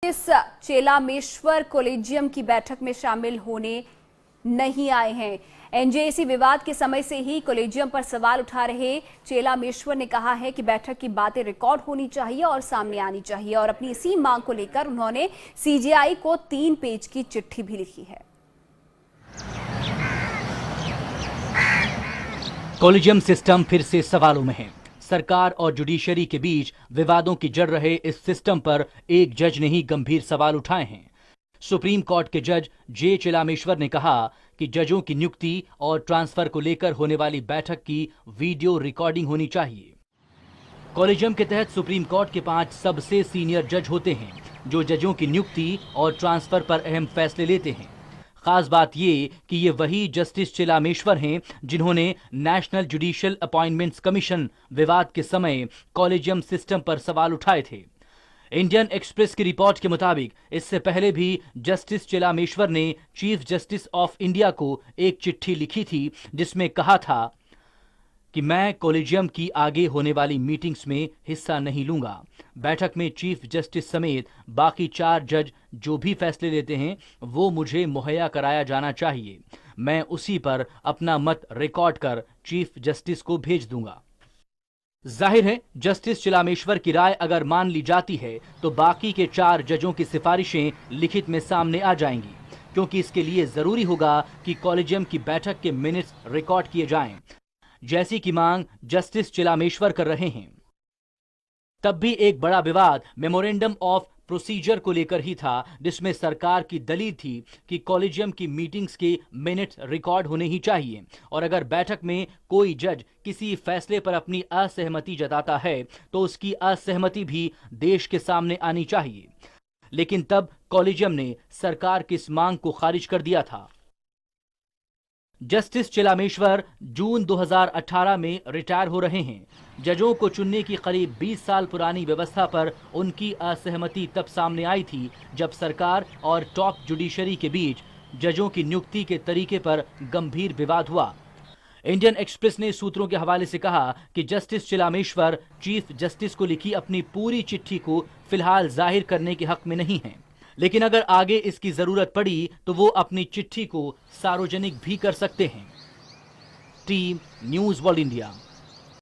इस चेलामेश्वर कॉलेजियम की बैठक में शामिल होने नहीं आए हैं। एनजेएसी विवाद के समय से ही कॉलेजियम पर सवाल उठा रहे चेलामेश्वर ने कहा है कि बैठक की बातें रिकॉर्ड होनी चाहिए और सामने आनी चाहिए और अपनी इसी मांग को लेकर उन्होंने सीजेआई को 3 पेज की चिट्ठी भी लिखी है। कॉलेजियम सिस्टम फिर से सवालों में है। सरकार और जुडिशरी के बीच विवादों की जड़ रहे इस सिस्टम पर एक जज ने ही गंभीर सवाल उठाए हैं। सुप्रीम कोर्ट के जज जे चेलामेश्वर ने कहा कि जजों की नियुक्ति और ट्रांसफर को लेकर होने वाली बैठक की वीडियो रिकॉर्डिंग होनी चाहिए। कॉलेजियम के तहत सुप्रीम कोर्ट के 5 सबसे सीनियर जज होते हैं जो जजों की नियुक्ति और ट्रांसफर पर अहम फैसले लेते हैं। खास बात ये कि ये वही जस्टिस चेलामेश्वर हैं जिन्होंने नेशनल जुडिशियल अपॉइंटमेंट्स कमीशन विवाद के समय कॉलेजियम सिस्टम पर सवाल उठाए थे। इंडियन एक्सप्रेस की रिपोर्ट के मुताबिक इससे पहले भी जस्टिस चेलामेश्वर ने चीफ जस्टिस ऑफ इंडिया को एक चिट्ठी लिखी थी जिसमें कहा था कि मैं कॉलेजियम की आगे होने वाली मीटिंग्स में हिस्सा नहीं लूंगा। बैठक में चीफ जस्टिस समेत बाकी 4 जज जो भी फैसले लेते हैं वो मुझे मुहैया कराया जाना चाहिए। मैं उसी पर अपना मत रिकॉर्ड कर चीफ जस्टिस को भेज दूंगा। जाहिर है जस्टिस चेलामेश्वर की राय अगर मान ली जाती है तो बाकी के 4 जजों की सिफारिशें लिखित में सामने आ जाएंगी, क्योंकि इसके लिए जरूरी होगा कि कॉलेजियम की बैठक के मिनट्स रिकॉर्ड किए जाएं, जैसी की मांग जस्टिस चेलामेश्वर कर रहे हैं। तब भी एक बड़ा विवाद मेमोरेंडम ऑफ प्रोसीजर को लेकर ही था, जिसमें सरकार की दलील थी कि कॉलेजियम की मीटिंग्स के मिनट्स रिकॉर्ड होने ही चाहिए और अगर बैठक में कोई जज किसी फैसले पर अपनी असहमति जताता है तो उसकी असहमति भी देश के सामने आनी चाहिए। लेकिन तब कॉलेजियम ने सरकार की इस मांग को खारिज कर दिया था। जस्टिस चेलामेश्वर जून 2018 में रिटायर हो रहे हैं। जजों को चुनने की करीब 20 साल पुरानी व्यवस्था पर उनकी असहमति तब सामने आई थी जब सरकार और टॉप जुडिशरी के बीच जजों की नियुक्ति के तरीके पर गंभीर विवाद हुआ। इंडियन एक्सप्रेस ने सूत्रों के हवाले से कहा कि जस्टिस चेलामेश्वर चीफ जस्टिस को लिखी अपनी पूरी चिट्ठी को फिलहाल जाहिर करने के हक में नहीं हैं, लेकिन अगर आगे इसकी जरूरत पड़ी तो वो अपनी चिट्ठी को सार्वजनिक भी कर सकते हैं। Team news world India.